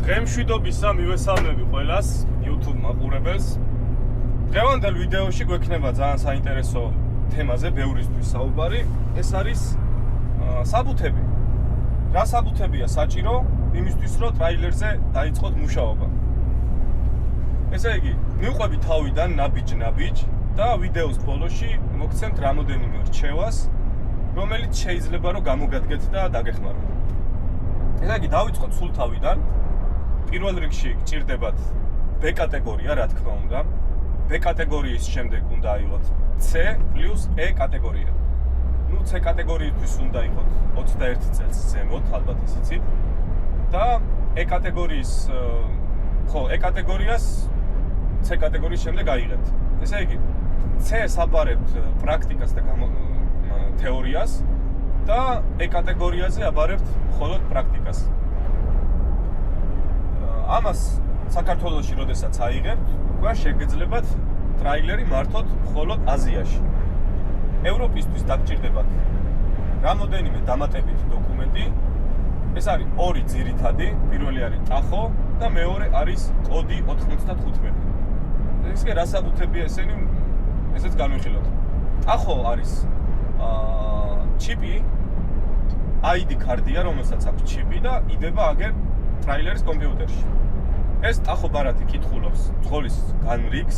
დღემშვიდობისა მივესალმები ყველას YouTube მაყურებელს. დღევანდელ ვიდეოში გვექნება ძალიან საინტერესო თემაზე, ბევრისთვის საუბარი. ეს არის საბუთები. რა საბუთებია საჭირო იმისთვის, რომ ტრაილერზე დაიწყოთ მუშაობა. ესე იგი, მივყვები თავიდან ნაბიჯ და ვიდეოს ბოლოში მოგცემთ რამოდენიმე რჩევას, რომელიც შეიძლება რომ გამოგადგეთ და დაგეხმაროთ. ესე იგი, დავიწყოთ სულ თავიდან. პირველ რიგში გჭირდებათ B კატეგორია, რა თქმა უნდა. B კატეგორიის შემდეგ უნდა აიღოთ C plus E კატეგორია. ნუ C კატეგორიისთვის უნდა იყოთ 21 წელს ზემოთ, ალბათ ისიცით. და E კატეგორიის E კატეგორიას C კატეგორიის შემდეგ აიღებთ. ესე იგი, C-ს აბარებთ პრაქტიკას და თეორიას და E კატეგორიაზე აბარებთ მხოლოდ პრაქტიკას. ამას საქართველოში როდესაც აიღებთ, უკვე შეგეძლებათ ტრაილერი მართოთ მხოლოდ აზიაში. ევროპისთვის დაგჭირდებათ რამოდენიმე დამატებითი დოკუმენტი. ეს არის ორი ძირითადი, პირველი არის ტახო და მეორე არის კოდი 95. ესე რა საბუთებია ესენი, ესეც განვიხილოთ. ტახო არის ჩიპი, ID კარდია, რომელსაც აქვს ჩიპი და იდება აგერ ტრაილერის კომპიუტერში. ეს ტახო ბარათი კითხულობს ძღოლის განრიგს,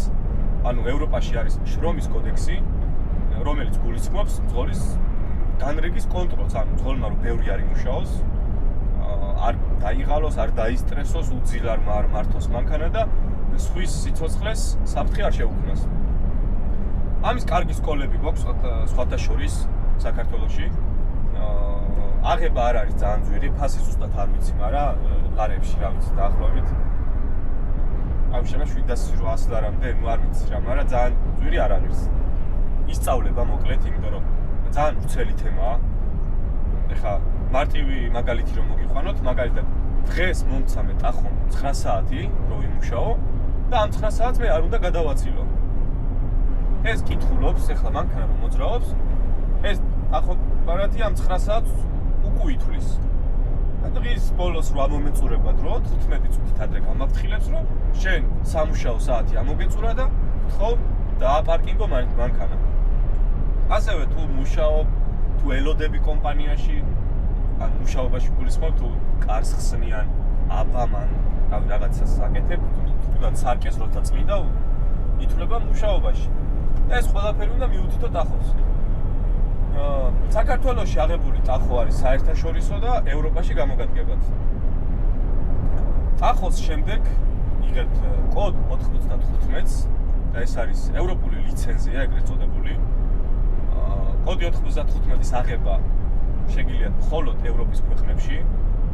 ანუ ევროპაში არის შრომის კოდექსი, რომელიც გულისხმობს ძღოლის განრიგის კონტროლს, ანუ ძღოლმა რომ ბევრი არ იმუშაოს, არ დაიღალოს, არ დაისტრესოს, უძილ არ მართოს მანქანა და სხვის სიცოცხლეს საფრთხე არ შეუქმნას. ამის კარგი სკოლები გვაქვს სხვათა შორის საქართველოში. აღება არ არის ძალიან ძვირი, ფასი ზუსტად არ ვიცი, მაგრამ ლარებში რა ვიცი დაახლოებით. ამ შენა 700-800 ლარამდე, ნუ არ ვიცი რა, მაგრამ ძალიან ძვირი არ არის. ისწავლება მოკლედ, იმიტომ რომ ძალიან ვრცელი თემაა. ეხლა მარტივი მაგალითი რომ მოგიყვანოთ, მაგალითად დღეს მომცამე ტახომ 9 საათი რომ იმუშაო და ამ 9 საათს მე არ უნდა გადავაცილო. ეს კითხულობს, ეხლა მანქანა რომ მოძრაობს, ეს ტახო ბარათი ამ 9 საათს უკუითვლის. დღის ბოლოს რო ამომეწურება დრო 15 წუთით ადრე გამაფრთხილებს, რომ შენ სამუშაო საათი ამოგეწურა და გთხოვ დააპარკინგო მანქანა. ასევე თუ მუშაობ, თუ ელოდები კომპანიაში, ან მუშაობაში გულისხმობ, თუ კარს ხსნიან, აბამან, რავი რაღაცას აკეთებ, თუნდაც სარკეს როცა წმიდა, ითვლება მუშაობაში. და ეს ყველაფერი უნდა მიუთითო ტახოს. საქართველოში აღებული ტახო არის საერთაშორისო და ევროპაში გამოგადგებად. ტახოს შემდეგ იღებთ კოდ 95-ს და ეს არის ევროპული ლიცენზია, ეგრეთ წოდებული. კოდი 95-ის აღება შეგიძლიათ მხოლოდ ევროპის ქვეყნებში,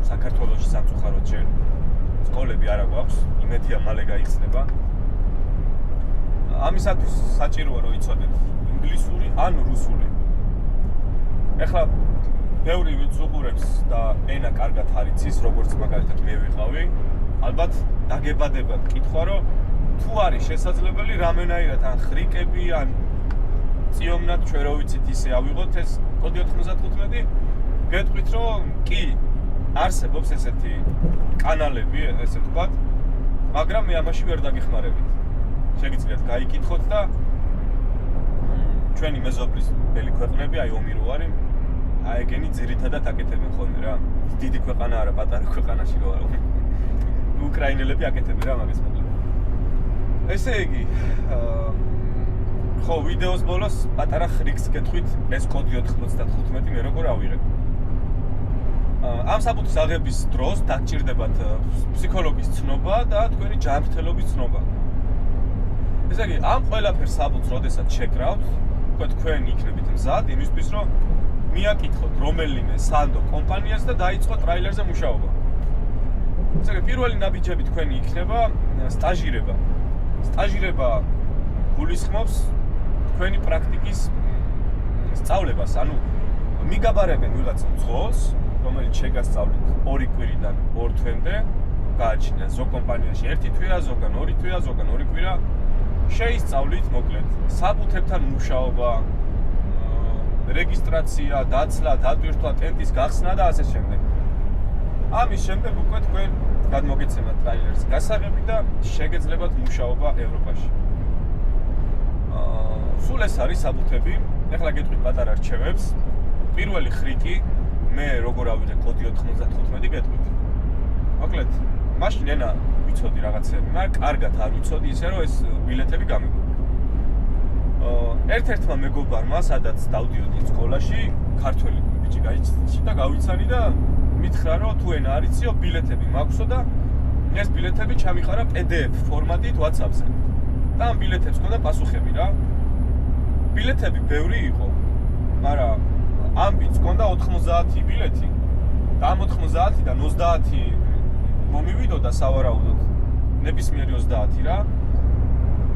საქართველოში სამწუხაროდ შენ სკოლები არ აქვს, იმედია მალე გაიხსნება. ამისათვის საჭიროა რომ იცოდეთ ინგლისური ან რუსული. ეხლა ბევრი ვინც უყურებს და ენა კარგად არ იცის, როგორც მაგალითად მე ვიყავი, ალბათ დაგებადებათ კითხვა, რომ თუ არის შესაძლებელი რამენაირად ან ხრიკები, ან წიომნად ჩვენ რო ვიცით ისე ავიღოთ ეს კოდი 95, გეტყვით რომ კი, არსებობს ესეთი კანალები, ესე ვთქვათ, მაგრამ მე ამაში ვერ დაგეხმარებით. შეგიძლიათ გაიკითხოთ და ჩვენი მეზობლის ბელი ქვეყნები, აი ომი რო არის, აი ეგენი ძირითადად აკეთებენ ხოლმე რა. დიდი ქვეყანა არა, პატარა ქვეყანაში რო არა. უკრაინელები აკეთებენ რა მაგას მოკლედ. ესე იგი, ხო, ვიდეოს ბოლოს პატარა ხრიკს გეტყვით, ეს კოდი 95 მე როგორ ავიღებ. ამ საბუთის აღების დროს დაგჭირდებათ ფსიქოლოგის ცნობა და თქვენი ჯანმრთელობის ცნობა. ესე იგი, ამ ყველაფერს საბუთს როდესაც შეკრავთ, თქვენ იქნებით მზად იმისთვის, რომ მიაკითხოთ რომელიმე სანდო კომპანიას და დაიწყოთ ტრაილერზე მუშაობა. ესე იგი, პირველი ნაბიჯები თქვენი იქნება სტაჟირება. სტაჟირება გულისხმობს თქვენი პრაქტიკის სწავლებას, ანუ მიგაბარებენ ვიღაც მძღოლს, რომელიც შეგასწავლეთ 2 კვირიდან 2 თვემდე, გააჩინეთ ზოგ კომპანიაში 1 თვეა, ზოგან 2 თვეა, ზოგან 2 კვირა. შეისწავლით მოკლედ საბუთებთან მუშაობა, რეგისტრაცია, დაცლა, დატვირთვა, ტენტის გახსნა და ასე შემდეგ. ამის შემდეგ უკვე თქვენ გადმოგეცემათ ტრაილერის გასაღები და შეგეძლებათ მუშაობა ევროპაში. სულ ეს არის საბუთები. ეხლა გეტყვით პატარა რჩევებს. პირველი ხრიკი მე როგორ ავიღე კოდი 95 გეტყვით. მოკლედ, მაშინ ენა ვიცოდი რაღაცები, მაგრამ კარგად არ ვიცოდი ისე რომ ეს ბილეთები გამიგო. ერთ-ერთმა მეგობარმა, სადაც დავდიოდი სკოლაში, ქართველი ბიჭი გაიჩნდა და გავიცანი და მითხრა რომ თუ ენა არიციო, ბილეთები მაქვსო და ეს ბილეთები ჩამიყარა PDF ფორმატით WhatsApp-ზე. და ამ ბილეთებს ჰქონდა პასუხები რა. ბილეთები ბევრი იყო, მაგრამ ამ ბიჭს ჰქონდა 90 ბილეთი და ამ 90-დან 30 მომივიდოდა სავარაუდოდ. ნებისმიერი 30 რა.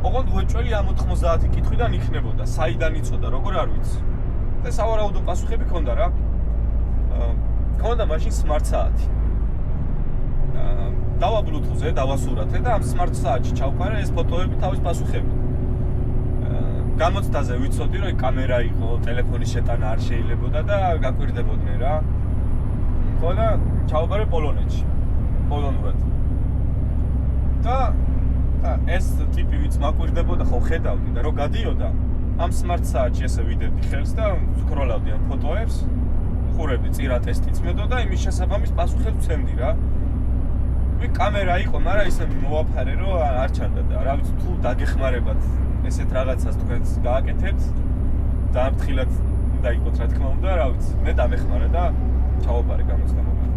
ოღონდ უეჭველი ამ 90 კითხვიდან იქნებოდა, საიდან იცოდა, როგორ არ ვიცი. და სავარაუდო პასუხები ჰქონდა რა. ჰქონდა მაშინ smart საათი. დავა Bluetooth-ზე, დავასურათე და ამ smart საათში ჩავყარე ეს ფოტოები თავის პასუხებით. გამოცდაზე ვიცოდი, რომ კამერა იყო, ტელეფონის შეტანა არ შეიძლებოდა და გაკვირდებოდნენ რა. ხო და ჩავყარე პოლონეთში. პოლონურად. და ეს ტიპი ვიც მაკვირდებოდა, ხო ხედავდი და რომ გადიოდა ამ smart საათში ესე ვიდედი ხელს და სკროლავდი ამ ფოტოებს, ხურებდი წირა ტესტიც მედო და იმის შესაბამის პასუხებს ვცემდი რა. კამერა იყო, მაგრამ ისე მოვაფარე რომ არ ჩანდა და რა ვიცი თუ დაგეხმარებათ ესეთ რაღაცას თქვენს გააკეთებთ დაამთხილად უნდა იყოთ რა თქმა უნდა, რა ვიცი მე დამეხმარა და ჩავაბარე გამოცდა მოგა.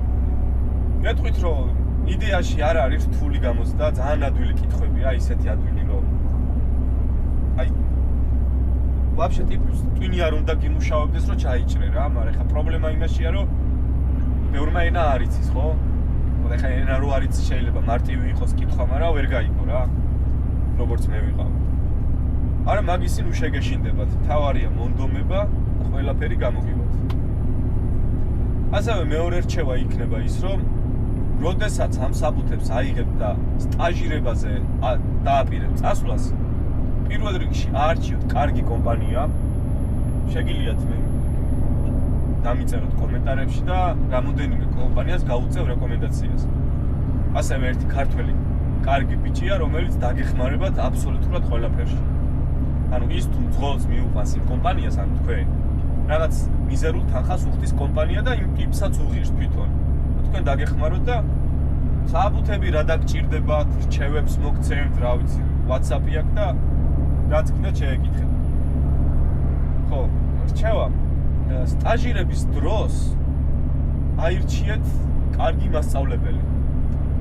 გეტყვით რომ იდეაში არ არის რთული გამოცდა, ძალიან ადვილი კითხვებია, ისეთი ადვილი რომ აი ვაფშე ტიპის twin არ უნდა გიმუშავებდეს რომ ჩაიჭრე რა, მაგრამ ეხა პრობლემა იმაშია რომ ბევრმა ენა არ იცის, ხო? ეხა ენა რო არ იცის შეიძლება მარტივი იყოს კითხვა, მაგრამ ვერ გაიგო რა. როგორც მე ვიყავ. არა მაგისი ნუ შეგეშინდებათ, თავარია მონდომება და ყველაფერი გამოგივათ. ასევე მეორე რჩევა იქნება ის, რომ როდესაც ამ საბუთებს აიღებ და სტაჟირებაზე დააპირებ წასვლას, პირველ რიგში აარჩიოთ კარგი კომპანია, შეგიძლიათ მე დამიწეროთ კომენტარებში და რამოდენიმე კომპანიას გაუწევ რეკომენდაციას. ასევე ერთი ქართველი კარგი ბიჭია, რომელიც დაგეხმარებათ აბსოლუტურად ყველაფერში. ანუ ის თუ ძღოლს მიუყვანს იმ კომპანიას, ანუ თქვენ რაღაც მიზერულ თანხას უხდის კომპანია და იმ ტიპსაც უღირს თვითონ. თქვენ დაგეხმაროთ და საბუთები რა დაგჭირდებათ, რჩევებს მოგცემთ, რა ვიცი, WhatsApp-ი აქვს და რაც კიდე შეეკითხეთ. ხო, რჩევა სტაჟირების დროს აირჩიეთ კარგი მასწავლებელი.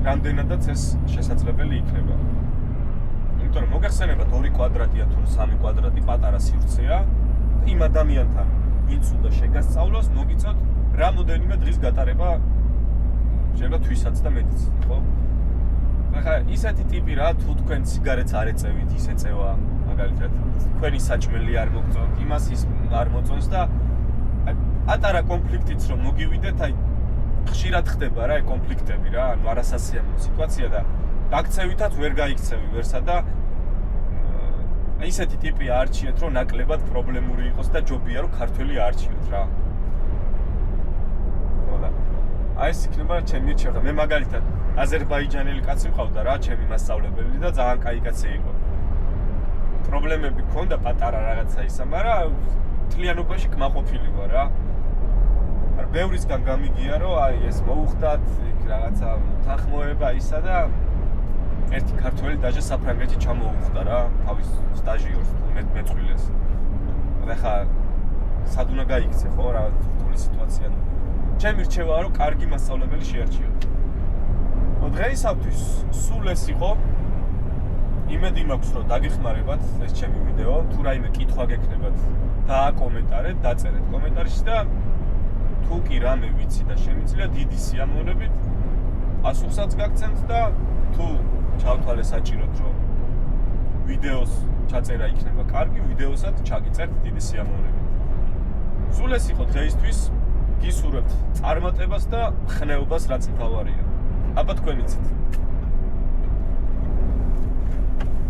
რამდენადაც ეს შესაძლებელი იქნება. იმიტომ რომ მოგახსენებათ 2 კვადრატია თუ 3 კვადრატი პატარა სივრცეა და იმ ადამიანთან ვინც უნდა შეგასწავლოს, მოგიწევთ რამოდენიმე დღის გატარება შეიძლება თვისაც და მეტიც, ხო? ახლა ისეთი ტიპი რა, თუ თქვენ სიგარეტს არ ეწევით, ის ეწევა, მაგალითად, თქვენი საჭმელი არ მოგწონთ, იმას ის არ მოწონს და პატარა კონფლიქტიც რომ მოგივიდეთ, აი ხშირად ხდება რა, კონფლიქტები რა, ანუ არასასიამოვნო სიტუაცია და გაქცევითაც ვერ გაიქცევი ვერსა და ისეთი ტიპი აარჩიეთ, რომ ნაკლებად პრობლემური იყოს და ჯობია რომ ქართველი აარჩიოთ რა. ხოდა. აი ეს იქნება ჩემი რჩევა. მე მაგალითად აზერბაიჯანელი კაცი მყავდა რა, ჩემი მასწავლებელი და ძალიან კაი კაცი იყო. პრობლემები ჰქონდა პატარა რაღაცა ისა, მაგრამ თლიანობაში კმაყოფილი ვარ რა. ბევრისგან გამიგია რომ აი ეს მოუხდათ იქ რაღაცა თანხმოება ისა და ერთი ქართველი დაჟე საფრანგეთში ჩამოუხდა რა თავის სტაჟიორს თუ მეწყვილეს. ახლა სად უნდა გაიქცე ხო რა რთული სიტუაცია. ჩემი რჩევაა რომ კარგი მასწავლებელი შეარჩიოთ. დღეისათვის სულ ეს იყო. იმედი მაქვს რომ დაგეხმარებათ ეს ჩემი ვიდეო, თუ რაიმე კითხვა გექნებათ დააკომენტარეთ, დაწერეთ კომენტარში და თუ კი რამე ვიცი და შემიძლია დიდი სიამოვნებით პასუხსაც გაგცემთ და თუ ჩავთვალე საჭიროდ რომ ვიდეოს ჩაწერა იქნება კარგი, ვიდეოსაც ჩაგიწერთ დიდი სიამოვნებით. სულ ეს იყო დღეისთვის. გისურვებთ წარმატებას და ხნეობას, რაც მთავარია. აბა თქვენ იცით.